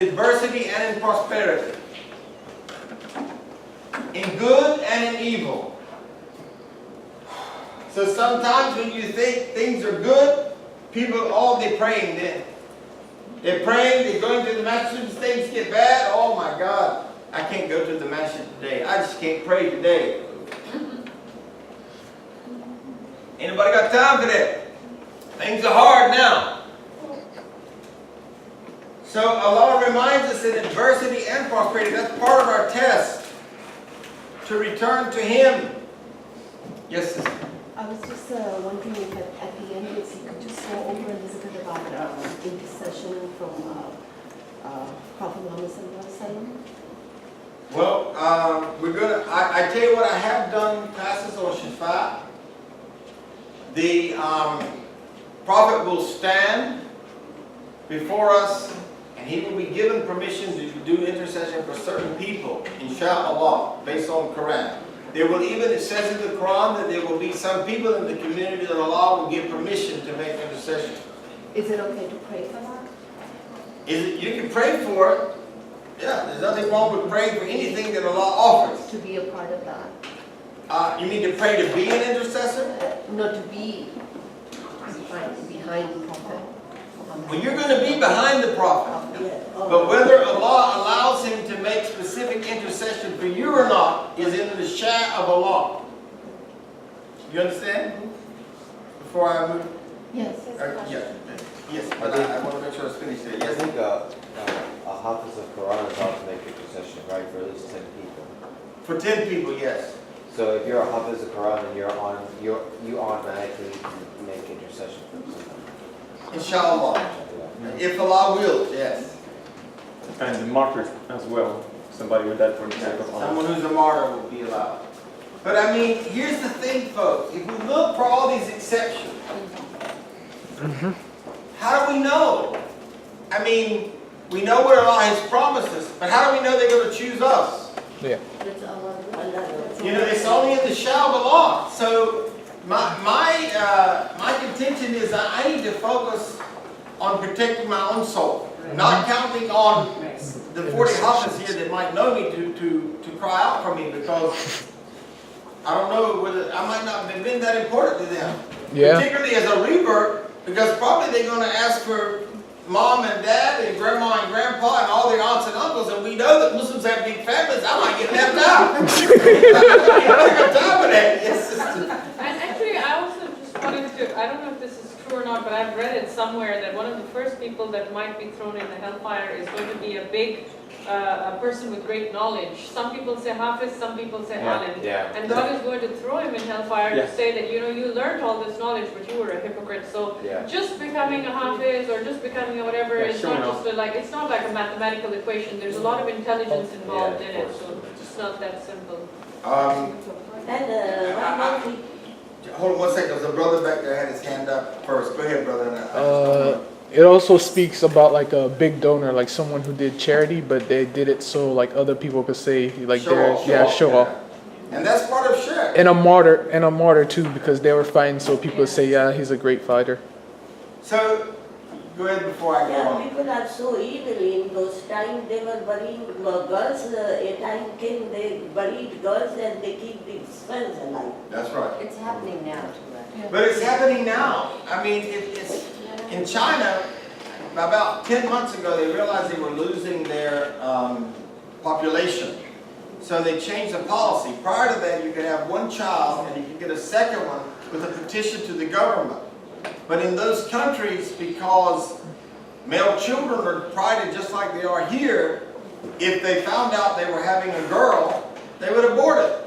adversity and in prosperity, in good and in evil. So sometimes when you think things are good, people, they're praying then. They're praying, they're going to the masjid, things get bad. Oh my God, I can't go to the masjid today. I just can't pray today. Anybody got time for that? Things are hard now. So Allah reminds us in adversity and prosperity, that's part of our test to return to Him. Yes, sister. I was just wondering if at the end if you could just go over a little bit about intercession from Prophet Muhammad sallallahu alaihi wasallam. Well, I tell you what, I have done classes on Shifa. The Prophet will stand before us and he will be given permission to do intercession for certain people, inshallah, based on the Quran. There will even, it says in the Quran that there will be some people in the community that Allah will give permission to make intercession. Is it okay to pray for that? You can pray for it. Yeah, there's nothing wrong with praying for anything that Allah offers. To be a part of that? You mean to pray to be an intercessor? Not to be behind the Prophet. Well, you're going to be behind the Prophet. But whether Allah allows him to make specific intercession for you or not is in the shah of Allah. You understand? Before I move? Yes. Yes, but I want to make sure it's finished there. Yes? I think a Hafiz of Quran is allowed to make intercession, right, for at least 10 people. For 10 people, yes. So if you're a Hafiz of Quran, then you automatically make intercession for someone. Inshallah. If Allah wills, yes. And the martyrs as well. Somebody with that for the sake of Allah. Someone who's a martyr will be allowed. But I mean, here's the thing, folks. If we look for all these exceptions, how do we know? I mean, we know what Allah has promised us, but how do we know they're going to choose us? Yeah. You know, it's only in the shah of Allah. So my contention is that I need to focus on protecting my own soul, not counting on the 40 Hafiz here that might know me to cry out for me, because I don't know whether I might not have been that important to them. Yeah. Particularly as a revert, because probably they're going to ask for mom and dad and grandma and grandpa and all their aunts and uncles, and we know that Muslims have big families. I might get left out. I got time for that. Yes, sister. And actually, I also just wanted to, I don't know if this is true or not, but I've read it somewhere that one of the first people that might be thrown in the hellfire is going to be a big, a person with great knowledge. Some people say Hafiz, some people say Alim. Yeah. And God is going to throw him in hellfire to Yes. say that, you know, you learned all this knowledge, but you were a hypocrite. So just becoming a Hafiz or just becoming a whatever is not just it's not like a mathematical equation. There's a lot of intelligence involved in it, so it's not that simple. Hold on one second. There's a brother back there had his hand up first. Go ahead, brother. It also speaks about like a big donor, like someone who did charity, but they did it so like other people could say like show off. And that's part of shirk. And a martyr too, because they were fighting, so people would say, yeah, he's a great fighter. So, go ahead before I go on. People are so evil in those times. They were burying girls. A time came, they buried girls and they keep the sons alive. That's right. It's happening now too. But it's happening now. I mean, it's in China. About 10 months ago, they realized they were losing their population. So they changed the policy. Prior to that, you could have one child and you could get a second one with a petition to the government. But in those countries, because male children are prided just like they are here, if they found out they were having a girl, they would abort it.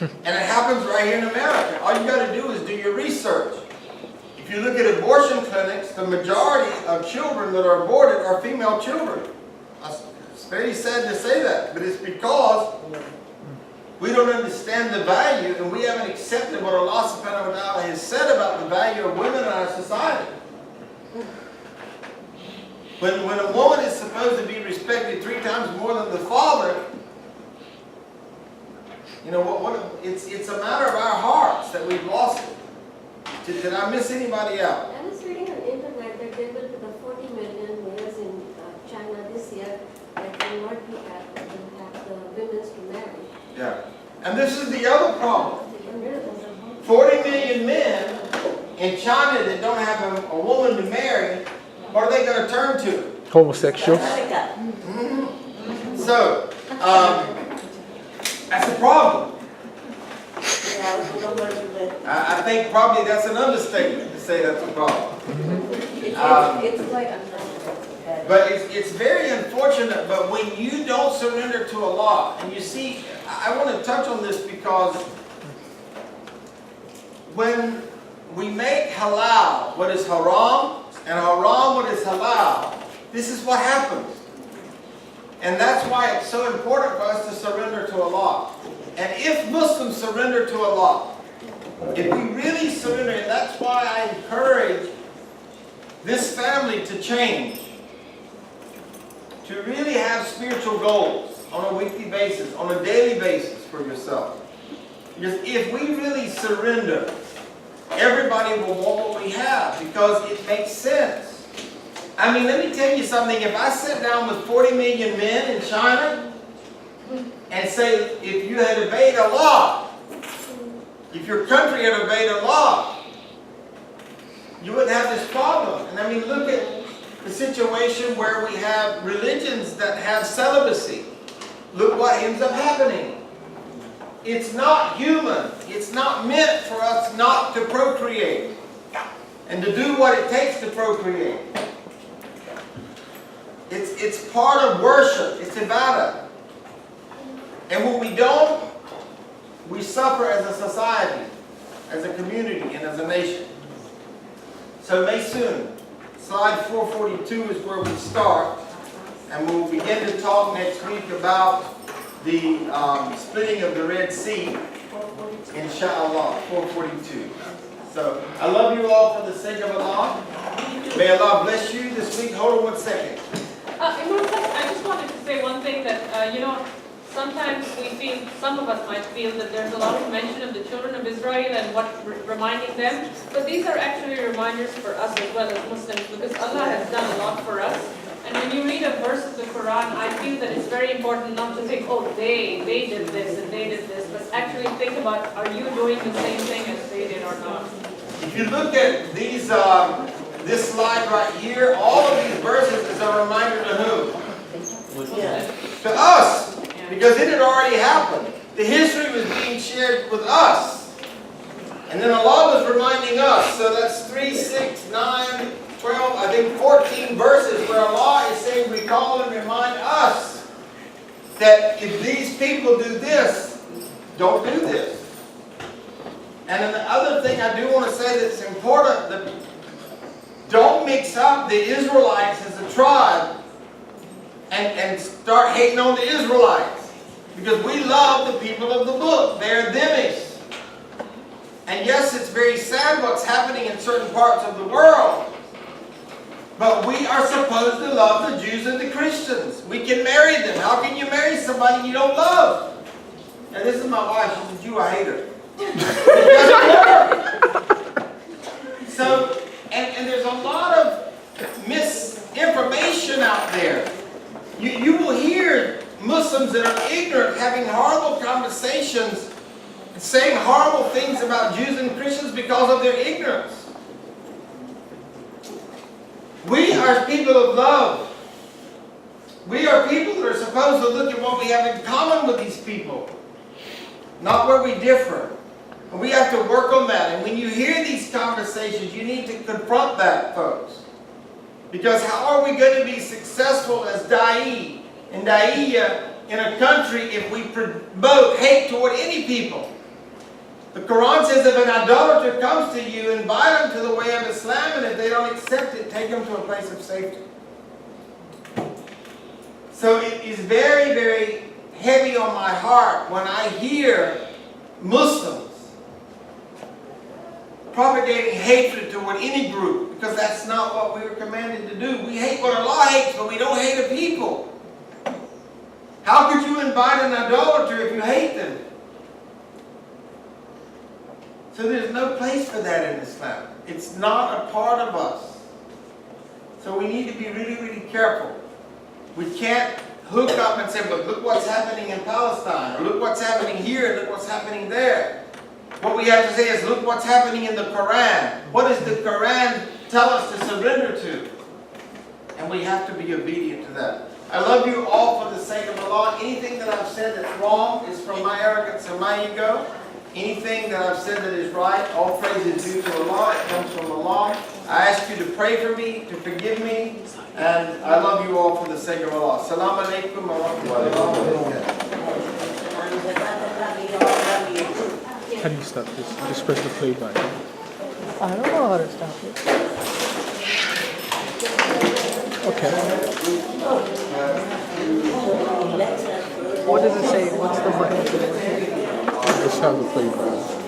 And it happens right here in America. All you got to do is do your research. If you look at abortion clinics, the majority of children that are aborted are female children. It's very sad to say that, but it's because we don't understand the value, and we haven't accepted what Allah subhanahu wa ta'ala has said about the value of women in our society. When a woman is supposed to be respected 3 times more than the father, you know, it's a matter of our hearts that we've lost it. Did I miss anybody out? I was reading on the internet that there will be the 40 million males in China this year, that they might be at, that will have the women to marry. Yeah. And this is the other problem. Get rid of them. 40 million men in China that don't have a woman to marry, what are they going to turn to? Homosexuals. America. So, that's a problem. They also know what to do. I think probably that's an understatement to say that's a problem. It's quite unfortunate. But it's very unfortunate, but when you don't surrender to Allah, and you see, I want to touch on this because when we make halal what is haram, and haram what is halal, this is what happens. And that's why it's so important for us to surrender to Allah. And if Muslims surrender to Allah, if we really surrender, and that's why I encourage this family to change, to really have spiritual goals on a weekly basis, on a daily basis for yourself. Because if we really surrender, everybody will want what we have because it makes sense. I mean, let me tell you something. If I sit down with 40 million men in China and say, if you had obeyed Allah, if your country had obeyed Allah, you wouldn't have this problem. And I mean, look at the situation where we have religions that have celibacy. Look what ends up happening. It's not human. It's not meant for us not to procreate and to do what it takes to procreate. It's part of worship. It's ibadah. And when we don't, we suffer as a society, as a community, and as a nation. So Maysoon, slide 442 is where we start. And we'll begin to talk next week about the splitting of the Red Sea, inshallah, 442. So, I love you all for the sake of Allah. May Allah bless you this week. Hold on 1 second. I just wanted to say one thing that, sometimes we feel, some of us might feel that there's a lot of mention of the children of Israel and what reminding them. But these are actually reminders for us as well as Muslims because Allah has done a lot for us. And when you read a verse of the Quran, I feel that it's very important not to think, oh, they did this and they did this, but actually think about, are you doing the same thing as they did or not? If you look at these, this slide right here, all of these verses is a reminder to who? Yeah. To us. Because it had already happened. The history was being shared with us. And then Allah was reminding us. So that's 3, 6, 9, 12, I think 14 verses where Allah is saying, recall and remind us that if these people do this, don't do this. And then the other thing I do want to say that's important, that don't mix up the Israelites as a tribe and start hating on the Israelites. Because we love the people of the book. They're themish. And yes, it's very sad what's happening in certain parts of the world. But we are supposed to love the Jews and the Christians. We can marry them. How can you marry somebody you don't love? And this is my wife. She's a Jew. I hate her. It doesn't work. So, and there's a lot of misinformation out there. You will hear Muslims that are ignorant having horrible conversations and saying horrible things about Jews and Christians because of their ignorance. We are people of love. We are people that are supposed to look at what we have in common with these people, not where we differ. And we have to work on that. And when you hear these conversations, you need to confront that, folks. Because how are we going to be successful as da'i and da'iyya in a country if we promote hate toward any people? The Quran says if an idolater comes to you, invite them to the way of Islam, and if they don't accept it, take them to a place of safety. So it is very, very heavy on my heart when I hear Muslims propagating hatred toward any group, because that's not what we were commanded to do. We hate what Allah hates, but we don't hate a people. How could you invite an idolater if you hate them? So there's no place for that in Islam. It's not a part of us. So we need to be really, really careful. We can't hook up and say, but look what's happening in Palestine, or look what's happening here, look what's happening there. What we have to say is, look what's happening in the Quran. What does the Quran tell us to surrender to? And we have to be obedient to that. I love you all for the sake of Allah. Anything that I've said that's wrong is from my arrogance and my ego. Anything that I've said that is right, all praise is due to Allah. It comes from Allah. I ask you to pray for me, to forgive me, and I love you all for the sake of Allah. Assalamu alaikum wa rahmatullahi wa barakatuh. And Jazakallah, we all love you. How do you stop this? Just press the play button. I don't know how to stop it. Okay. What does it say? What's the button? Just have the play button.